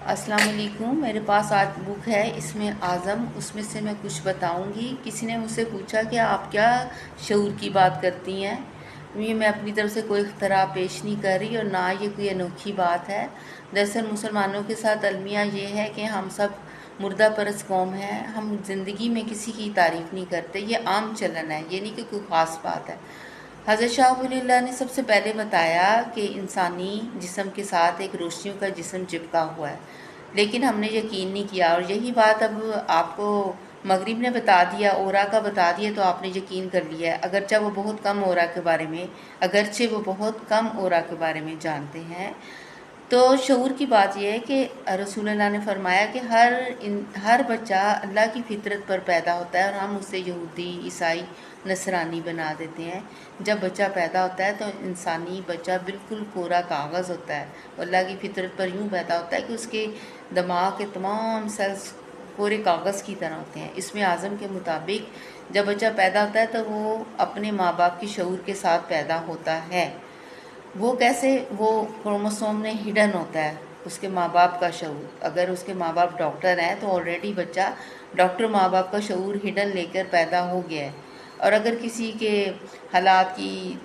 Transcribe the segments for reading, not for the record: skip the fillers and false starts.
अस्सलाम वालेकुम। मेरे पास आज बुक है इसमें आज़म, उसमें से मैं कुछ बताऊंगी। किसी ने मुझसे पूछा कि आप क्या शऊर की बात करती हैं। ये मैं अपनी तरफ से कोई इख्तरा पेश नहीं कर रही और ना ये कोई अनोखी बात है। दरअसल मुसलमानों के साथ अलमिया ये है कि हम सब मुर्दा परस्त कौम है। हम ज़िंदगी में किसी की तारीफ़ नहीं करते, ये आम चलन है, ये नहीं कि कोई ख़ास बात है। हज़रत शाह वलील्लाह ने सबसे पहले बताया कि इंसानी जिस्म के साथ एक रोशनियों का जिस्म चिपका हुआ है, लेकिन हमने यकीन नहीं किया। और यही बात अब आपको मगरिब ने बता दिया, ओरा का बता दिया, तो आपने यकीन कर लिया है। अगरचे वो बहुत कम ओरा के बारे में जानते हैं। तो शऊर की बात यह है कि रसूलुल्लाह ने फरमाया कि हर बच्चा अल्लाह की फितरत पर पैदा होता है और हम उसे यहूदी, ईसाई, नसरानी बना देते हैं। जब बच्चा पैदा होता है तो इंसानी बच्चा बिल्कुल कोरा कागज़ होता है। अल्लाह की फितरत पर यूँ पैदा होता है कि उसके दिमाग के तमाम सेल्स कोरे कागज़ की तरह होते हैं। इसमें आज़म के मुताबिक जब बच्चा पैदा होता है तो वो अपने माँ बाप की शऊर के साथ पैदा होता है। वो कैसे? वो क्रोमोसोम में हिडन होता है उसके माँ बाप का शऊर। अगर उसके माँ बाप डॉक्टर हैं तो ऑलरेडी बच्चा डॉक्टर माँ बाप का शऊर हिडन लेकर पैदा हो गया है। और अगर किसी के हालात की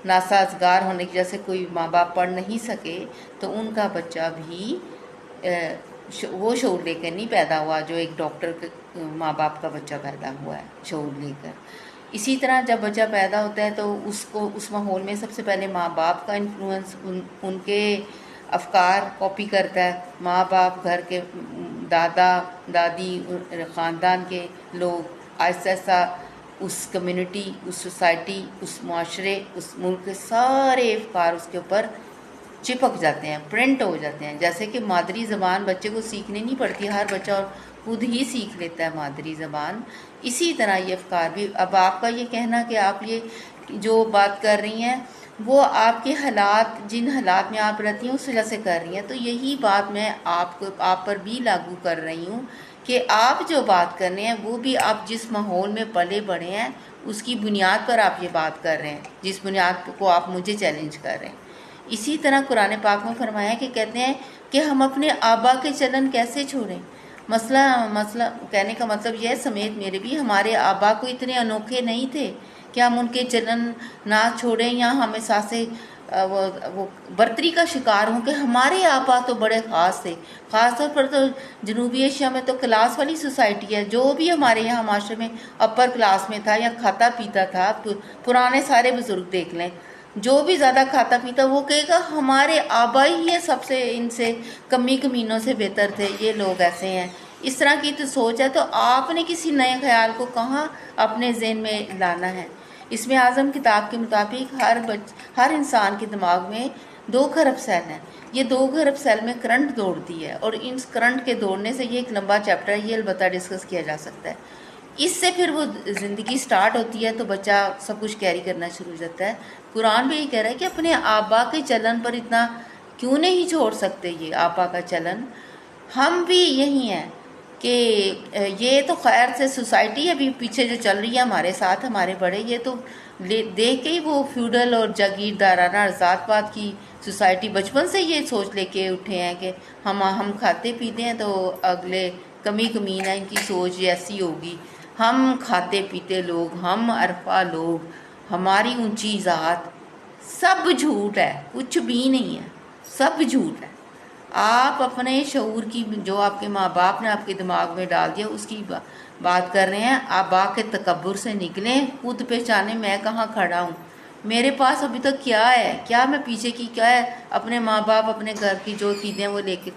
नासाजगार होने की वजह से कोई माँ बाप पढ़ नहीं सके तो उनका बच्चा भी वो शऊर लेकर नहीं पैदा हुआ जो एक डॉक्टर के माँ बाप का बच्चा पैदा हुआ है शऊर लेकर। इसी तरह जब बच्चा पैदा होता है तो उसको उस माहौल में सबसे पहले माँ बाप का इन्फ्लुएंस उनके अफकार कॉपी करता है। माँ बाप, घर के दादा दादी, ख़ानदान के लोग आहिस्ता आहिस्ता उस कम्युनिटी, उस सोसाइटी, उस माशरे, उस मुल्क के सारे अफकार उसके ऊपर चिपक जाते हैं, प्रिंट हो जाते हैं। जैसे कि मादरी ज़बान बच्चे को सीखने नहीं पड़ती, हर बच्चा और खुद ही सीख लेता है मादरी ज़बान। इसी तरह ये अफकार भी। अब आपका ये कहना कि आप ये जो बात कर रही हैं वो आपके हालात, जिन हालात में आप रहती हैं उस वजह से कर रही हैं, तो यही बात मैं आप पर भी लागू कर रही हूँ कि आप जो बात कर रहे हैं वो भी आप जिस माहौल में पले बढ़े हैं उसकी बुनियाद पर आप ये बात कर रहे हैं, जिस बुनियाद को आप मुझे चैलेंज कर रहे हैं। इसी तरह कुरान पाक में फरमाया कि कहते हैं कि हम अपने आबा के चलन कैसे छोड़ें। मसला कहने का मतलब यह समेत मेरे भी, हमारे आबा को इतने अनोखे नहीं थे कि हम उनके चलन ना छोड़ें या हमें सासे वो बर्तरी का शिकार हों कि हमारे आबा तो बड़े ख़ास थे। ख़ास तौर पर तो जनूबी एशिया में तो क्लास वाली सोसाइटी है। जो भी हमारे यहाँ माशरे में अपर क्लास में था या खाता पीता था, पुराने सारे बुज़ुर्ग देख लें, जो भी ज़्यादा खाता पीता वो कहेगा हमारे आबा ही ये सबसे इनसे कमीनों से बेहतर थे, ये लोग ऐसे हैं। इस तरह की तो सोच है। तो आपने किसी नए ख्याल को कहाँ अपने ज़हन में लाना है। इसमें आज़म किताब के मुताबिक हर इंसान के दिमाग में 2 खरब सेल हैं। ये 2 खरब सेल में करंट दौड़ती है और इन करंट के दौड़ने से ये एक लंबा चैप्टर है, ये अलबत्ता डिस्कस किया जा सकता है। इससे फिर वो ज़िंदगी स्टार्ट होती है तो बच्चा सब कुछ कैरी करना शुरू हो जाता है। कुरान भी यही कह रहा है कि अपने आबा के चलन पर इतना क्यों नहीं छोड़ सकते ये आबा का चलन। हम भी यही हैं कि ये तो खैर से सोसाइटी अभी पीछे जो चल रही है हमारे साथ, हमारे बड़े ये तो देख के ही वो फ्यूडल और जागीरदाराना ज़ातपात की सोसाइटी बचपन से ये सोच लेके उठे हैं कि हम खाते पीते हैं तो अगले कमीन है, इनकी सोच ऐसी होगी। हम खाते पीते लोग, हम अरफा लोग, हमारी ऊंची ज़ात, सब झूठ है, कुछ भी नहीं है, सब झूठ है। आप अपने शऊर की जो आपके माँ बाप ने आपके दिमाग में डाल दिया उसकी बात कर रहे हैं। आप के तकब्बुर से निकलें, खुद पहचाने मैं कहाँ खड़ा हूँ, मेरे पास अभी तक क्या है, क्या मैं पीछे की क्या है, अपने माँ बाप अपने घर की जो चीज़ें वो लेके